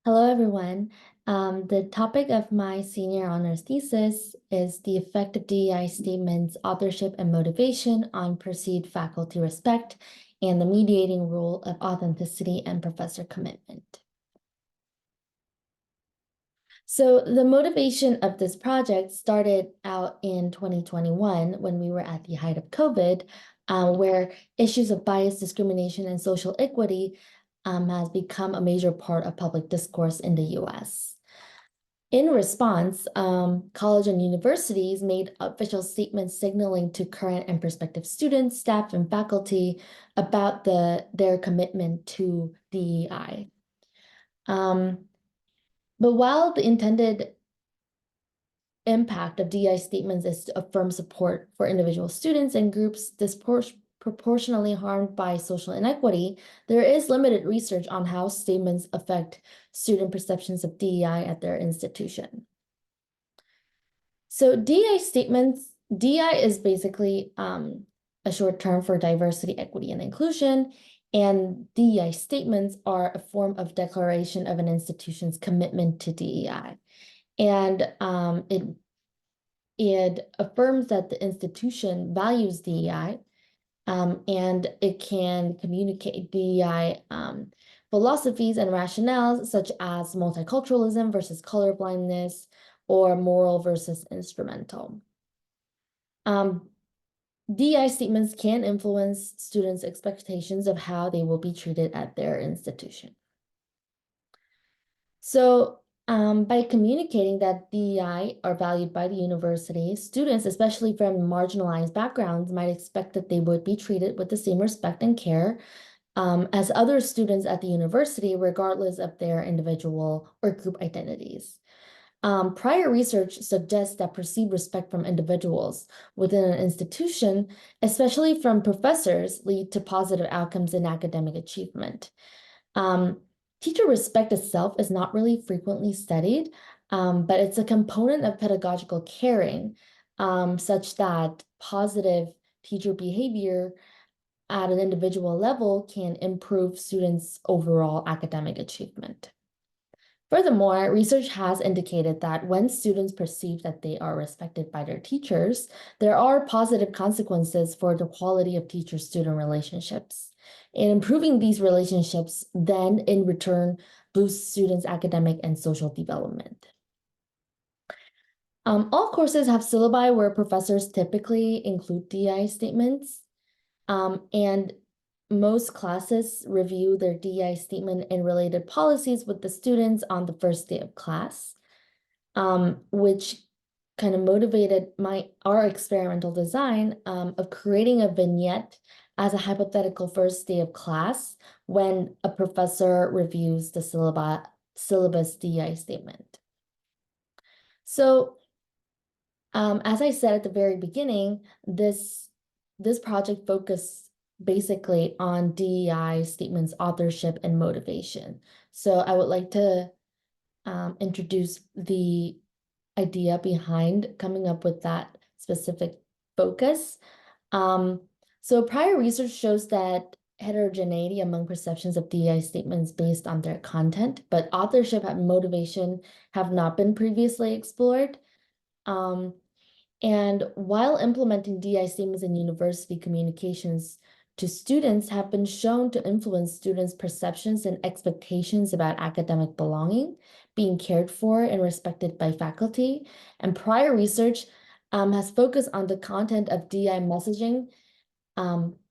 Hello, everyone. The topic of my senior honors thesis is the effect of DEI statements, authorship and motivation on perceived faculty respect and the mediating role of authenticity and professor commitment. So the motivation of this project started out in 2021 when we were at the height of COVID, where issues of bias, discrimination, and social equity has become a major part of public discourse in the US. In response, college and universities made official statements signaling to current and prospective students, staff, and faculty about their commitment to DEI. But while the intended impact of DEI statements is to affirm support for individual students and groups disproportionately harmed by social inequity, there is limited research on how statements affect student perceptions of DEI at their institution. So DEI is basically a short term for diversity, equity, and inclusion. And DEI statements are a form of declaration of an institution's commitment to DEI. And it affirms that the institution values DEI, and it can communicate DEI philosophies and rationales such as multiculturalism versus colorblindness or moral versus instrumental. DEI statements can influence students' expectations of how they will be treated at their institution. So by communicating that DEI are valued by the university, students, especially from marginalized backgrounds, might expect that they would be treated with the same respect and care as other students at the university, regardless of their individual or group identities. Prior research suggests that perceived respect from individuals within an institution, especially from professors, lead to positive outcomes in academic achievement. Teacher respect itself is not really frequently studied, but it's a component of pedagogical caring, such that positive teacher behavior at an individual level can improve students' overall academic achievement. Furthermore, research has indicated that when students perceive that they are respected by their teachers, there are positive consequences for the quality of teacher-student relationships. And improving these relationships then, in return, boosts students' academic and social development. All courses have syllabi where professors typically include DEI statements, and most classes review their DEI statement and related policies with the students on the first day of class, which kind of motivated our experimental design of creating a vignette as a hypothetical first day of class when a professor reviews the syllabus DEI statement. So, as I said at the very beginning, this project focused basically on DEI statements, authorship, and motivation. So I would like to introduce the idea behind coming up with that specific focus. So prior research shows that heterogeneity among perceptions of DEI statements based on their content, but authorship and motivation have not been previously explored. And while implementing DEI statements in university communications to students have been shown to influence students' perceptions and expectations about academic belonging, being cared for and respected by faculty. And prior research has focused on the content of DEI messaging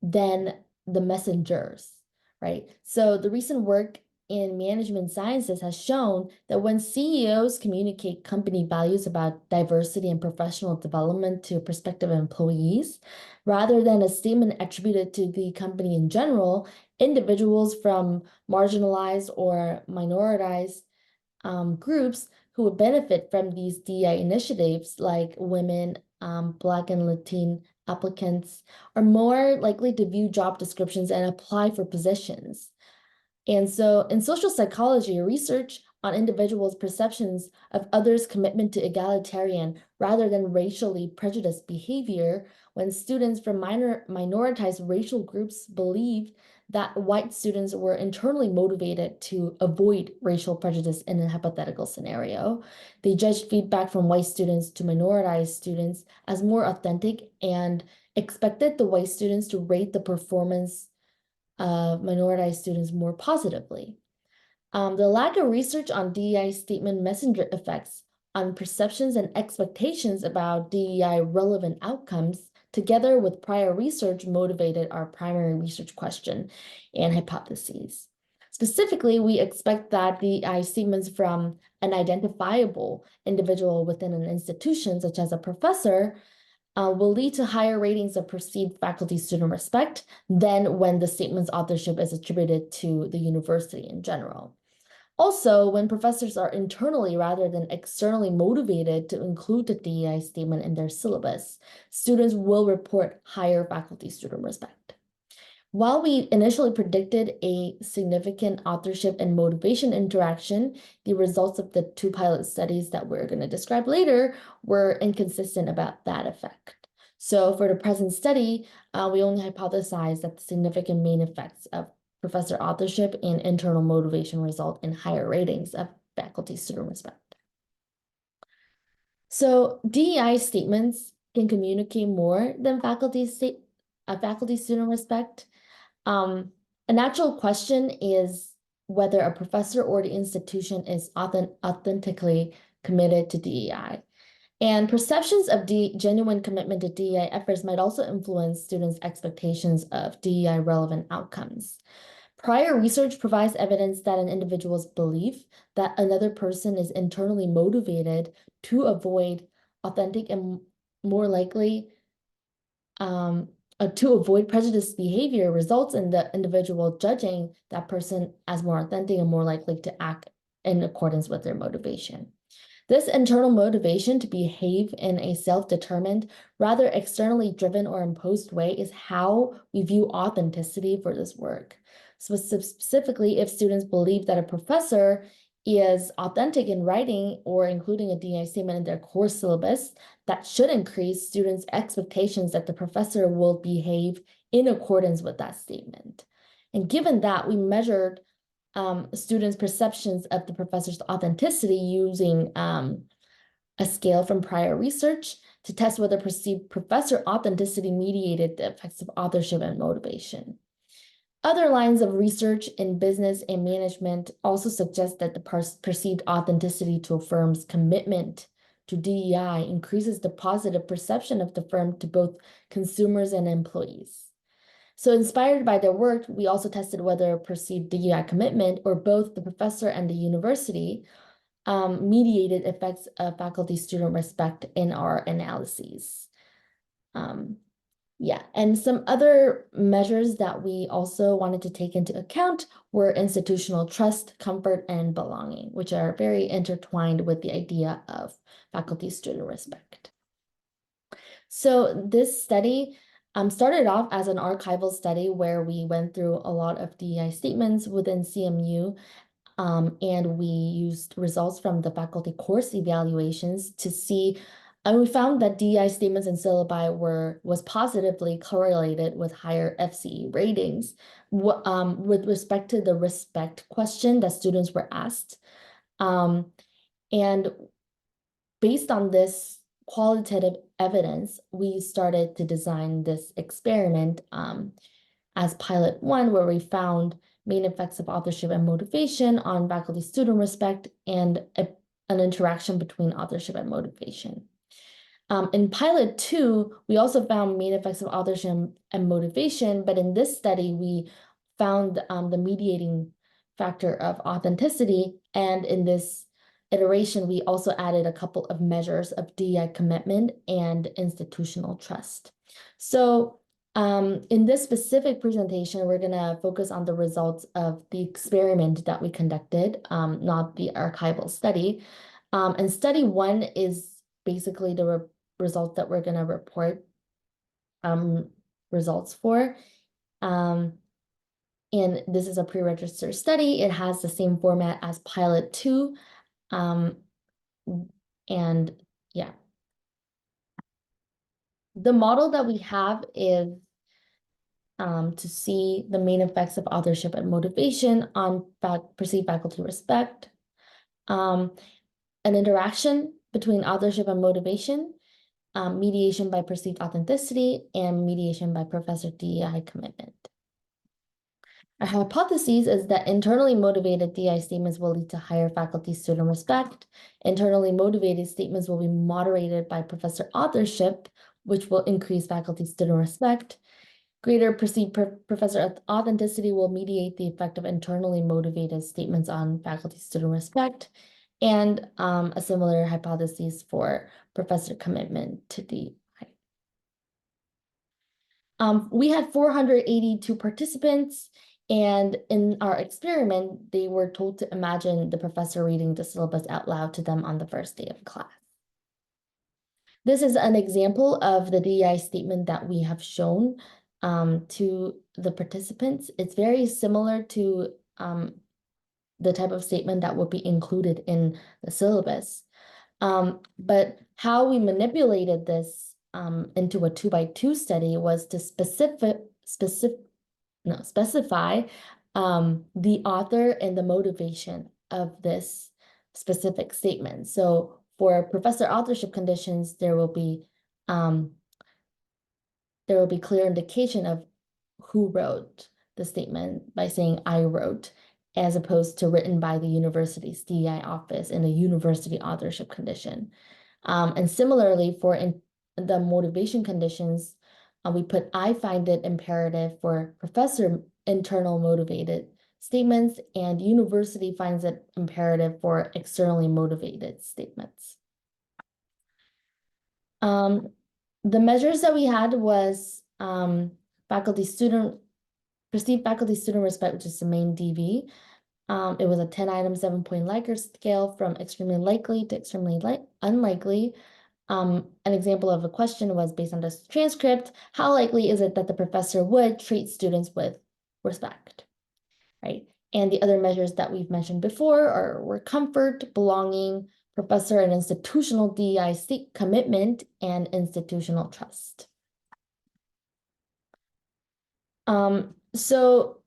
than the messengers, right? So the recent work in management sciences has shown that when CEOs communicate company values about diversity and professional development to prospective employees, rather than a statement attributed to the company in general, individuals from marginalized or minoritized groups who would benefit from these DEI initiatives, like women, Black and Latin applicants, are more likely to view job descriptions and apply for positions. And so in social psychology, research on individuals' perceptions of others' commitment to egalitarian rather than racially prejudiced behavior when students from minoritized racial groups believed that white students were internally motivated to avoid racial prejudice in a hypothetical scenario. They judged feedback from white students to minoritized students as more authentic and expected the white students to rate the performance of minoritized students more positively. The lack of research on DEI statement messenger effects on perceptions and expectations about DEI relevant outcomes, together with prior research, motivated our primary research question and hypotheses. Specifically, we expect that DEI statements from an identifiable individual within an institution, such as a professor, will lead to higher ratings of perceived faculty-student respect than when the statement's authorship is attributed to the university in general. Also, when professors are internally rather than externally motivated to include the DEI statement in their syllabus, students will report higher faculty-student respect. While we initially predicted a significant authorship and motivation interaction, the results of the two pilot studies that we're going to describe later were inconsistent about that effect. So for the present study, we only hypothesized that the significant main effects of professor authorship and internal motivation result in higher ratings of faculty-student respect. So DEI statements can communicate more than faculty-student respect. A natural question is whether a professor or the institution is authentically committed to DEI. And perceptions of genuine commitment to DEI efforts might also influence students' expectations of DEI relevant outcomes. Prior research provides evidence that an individual's belief that another person is internally motivated to avoid authentic and more likely to avoid prejudiced behavior results in the individual judging that person as more authentic and more likely to act in accordance with their motivation. This internal motivation to behave in a self-determined, rather externally driven or imposed way is how we view authenticity for this work. So specifically, if students believe that a professor is authentic in writing or including a DEI statement in their course syllabus, that should increase students' expectations that the professor will behave in accordance with that statement. And given that, we measured students' perceptions of the professor's authenticity using a scale from prior research to test whether perceived professor authenticity mediated the effects of authorship and motivation. Other lines of research in business and management also suggest that the perceived authenticity to a firm's commitment to DEI increases the positive perception of the firm to both consumers and employees. So inspired by their work, we also tested whether perceived DEI commitment or both the professor and the university mediated effects of faculty-student respect in our analyses. Yeah, and some other measures that we also wanted to take into account were institutional trust, comfort, and belonging, which are very intertwined with the idea of faculty-student respect. So this study started off as an archival study where we went through a lot of DEI statements within CMU, and we used results from the faculty course evaluations to see. And we found that DEI statements and syllabi was positively correlated with higher FCE ratings with respect to the respect question that students were asked. And based on this qualitative evidence, we started to design this experiment as pilot one, where we found main effects of authorship and motivation on faculty-student respect and an interaction between authorship and motivation. In pilot two, we also found main effects of authorship and motivation, but in this study, we found the mediating factor of authenticity. And in this iteration, we also added a couple of measures of DEI commitment and institutional trust. So in this specific presentation, we're going to focus on the results of the experiment that we conducted, not the archival study. And study one is basically the results that we're going to report results for. And this is a pre-registered study. It has the same format as pilot two. And yeah. The model that we have is to see the main effects of authorship and motivation on perceived faculty respect, an interaction between authorship and motivation, mediation by perceived authenticity, and mediation by professor DEI commitment. Our hypothesis is that internally motivated DEI statements will lead to higher faculty-student respect. Internally motivated statements will be moderated by professor authorship, which will increase faculty-student respect. Greater perceived professor authenticity will mediate the effect of internally motivated statements on faculty-student respect, and a similar hypothesis for professor commitment to DEI. We had 482 participants, and in our experiment, they were told to imagine the professor reading the syllabus out loud to them on the first day of class. This is an example of the DEI statement that we have shown to the participants. It's very similar to the type of statement that would be included in the syllabus. But how we manipulated this into a 2x2 study was to specify the author and the motivation of this specific statement. So for professor authorship conditions, there will be clear indication of who wrote the statement by saying I wrote, as opposed to written by the university's DEI office in a university authorship condition. And similarly, for the motivation conditions, we put I find it imperative for professor internal motivated statements, and university finds it imperative for externally motivated statements. The measures that we had was perceived faculty-student respect, which is the main DV. It was a 10-item, 7-point Likert scale from extremely likely to extremely unlikely. An example of a question was based on this transcript: how likely is it that the professor would treat students with respect, right? And the other measures that we've mentioned before were comfort, belonging, professor and institutional DEI commitment, and institutional trust. So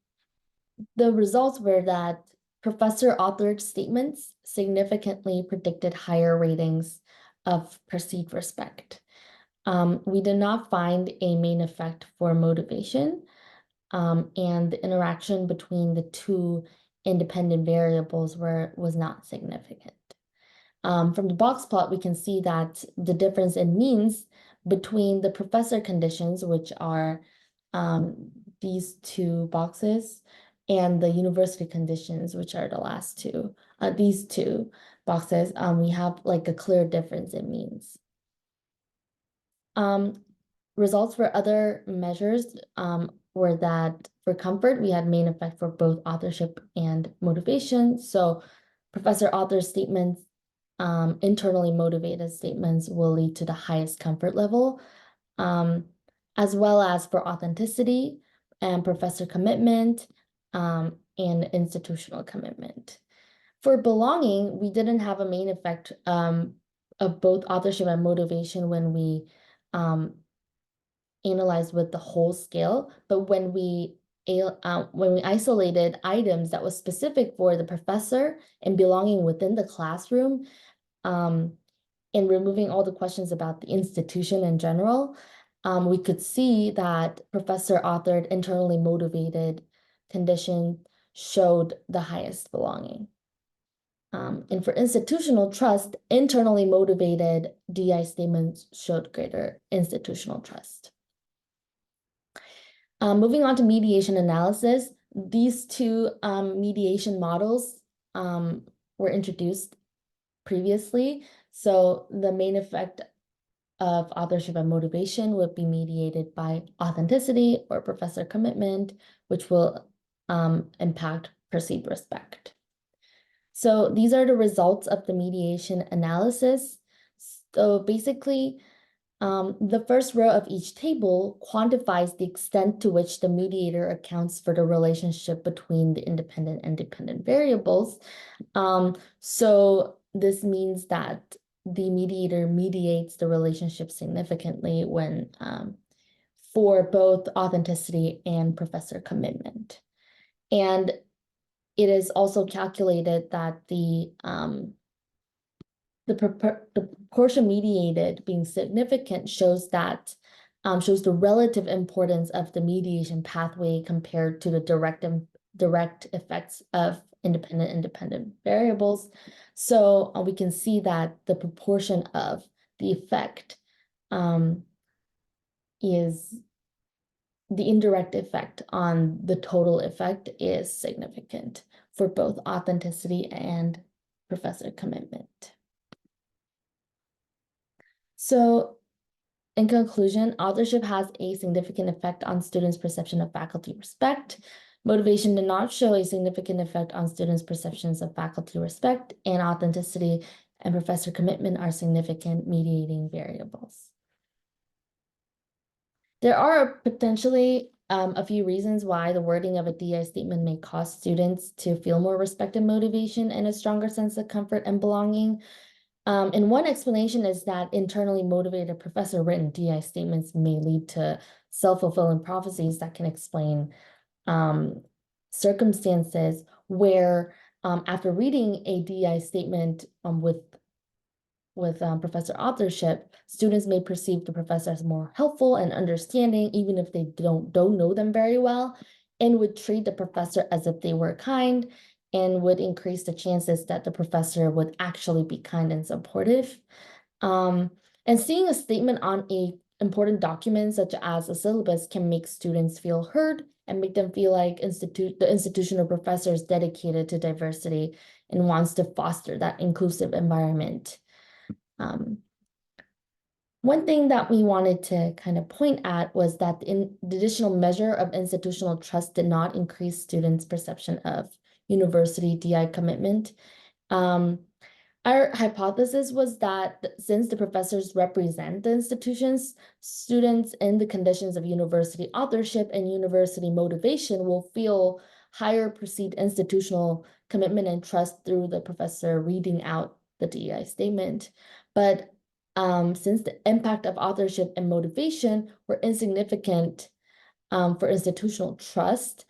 the results were that professor authored statements significantly predicted higher ratings of perceived respect. We did not find a main effect for motivation, and the interaction between the two independent variables was not significant. From the box plot, we can see that the difference in means between the professor conditions, which are these two boxes, and the university conditions, which are the last two, these two boxes, we have like a clear difference in means. Results for other measures were that for comfort, we had main effect for both authorship and motivation. So professor author statements, internally motivated statements will lead to the highest comfort level, as well as for authenticity and professor commitment, and institutional commitment. For belonging, we didn't have a main effect of both authorship and motivation when we analyzed with the whole scale, but when we isolated items that was specific for the professor and belonging within the classroom, and removing all the questions about the institution in general, we could see that professor authored internally motivated condition showed the highest belonging. And for institutional trust, internally motivated DEI statements showed greater institutional trust. Moving on to mediation analysis, these two mediation models were introduced previously. So the main effect of authorship and motivation would be mediated by authenticity or professor commitment, which will impact perceived respect. So these are the results of the mediation analysis. So basically, the first row of each table quantifies the extent to which the mediator accounts for the relationship between the independent and dependent variables. So this means that the mediator mediates the relationship significantly when for both authenticity and professor commitment. And it is also calculated that the proportion mediated being significant shows that shows the relative importance of the mediation pathway compared to the direct effects of independent variables. So we can see that the proportion of the effect is the indirect effect on the total effect is significant for both authenticity and professor commitment. So in conclusion, authorship has a significant effect on students' perception of faculty respect. Motivation did not show a significant effect on students' perceptions of faculty respect, and authenticity and professor commitment are significant mediating variables. There are potentially a few reasons why the wording of a DI statement may cause students to feel more respect and motivation and a stronger sense of comfort and belonging. And one explanation is that internally motivated professor-written DI statements may lead to self-fulfilling prophecies that can explain circumstances where after reading a DI statement with professor authorship, students may perceive the professor as more helpful and understanding, even if they don't know them very well, and would treat the professor as if they were kind, and would increase the chances that the professor would actually be kind and supportive. And seeing a statement on a important document, such as a syllabus, can make students feel heard and make them feel like the institutional professor is dedicated to diversity and wants to foster that inclusive environment. One thing that we wanted to kind of point at was that the additional measure of institutional trust did not increase students' perception of university DI commitment. Our hypothesis was that since the professors represent the institutions, students in the conditions of university authorship and university motivation will feel higher perceived institutional commitment and trust through the professor reading out the DEI statement. But since the impact of authorship and motivation were insignificant for institutional trust,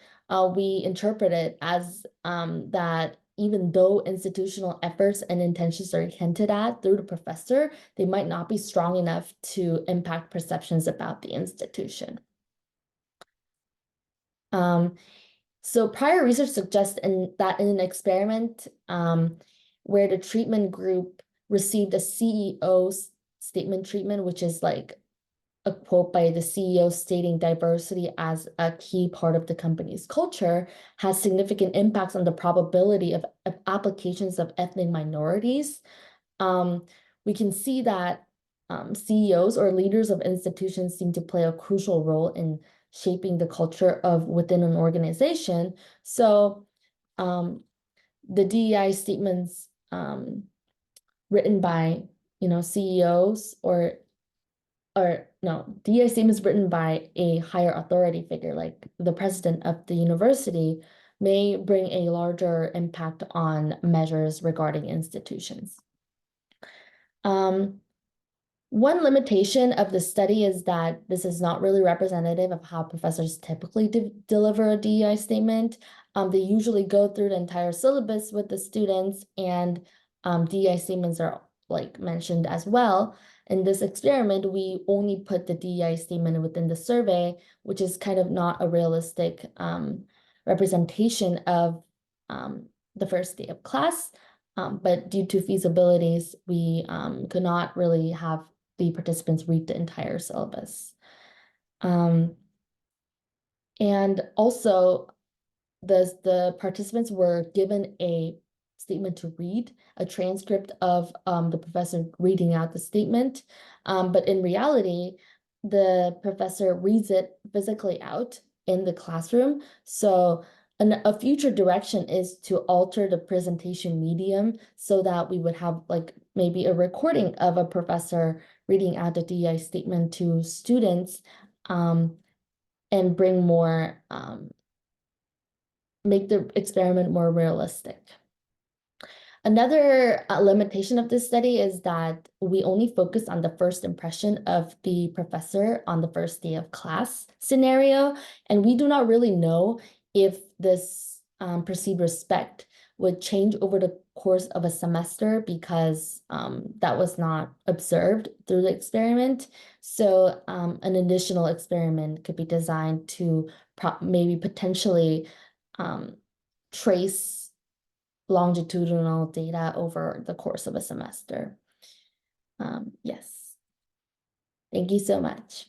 we interpret it as that even though institutional efforts and intentions are hinted at through the professor, they might not be strong enough to impact perceptions about the institution. So prior research suggests that in an experiment where the treatment group received a CEO's statement treatment, which is like a quote by the CEO stating diversity as a key part of the company's culture, has significant impacts on the probability of applications of ethnic minorities. We can see that CEOs or leaders of institutions seem to play a crucial role in shaping the culture of within an organization. So the DEI statements written by CEOs DEI statements written by a higher authority figure, like the president of the university, may bring a larger impact on measures regarding institutions. One limitation of the study is that this is not really representative of how professors typically deliver a DEI statement. They usually go through the entire syllabus with the students, and DEI statements are like mentioned as well. In this experiment, we only put the DEI statement within the survey, which is kind of not a realistic representation of the first day of class. But due to feasibilities, we could not really have the participants read the entire syllabus. And also, the participants were given a statement to read, a transcript of the professor reading out the statement. But in reality, the professor reads it physically out in the classroom. So a future direction is to alter the presentation medium so that we would have like maybe a recording of a professor reading out the DEI statement to students and bring more, make the experiment more realistic. Another limitation of this study is that we only focus on the first impression of the professor on the first day of class scenario, and we do not really know if this perceived respect would change over the course of a semester because that was not observed through the experiment. So an additional experiment could be designed to maybe potentially um, trace longitudinal data over the course of a semester. Yes, thank you so much.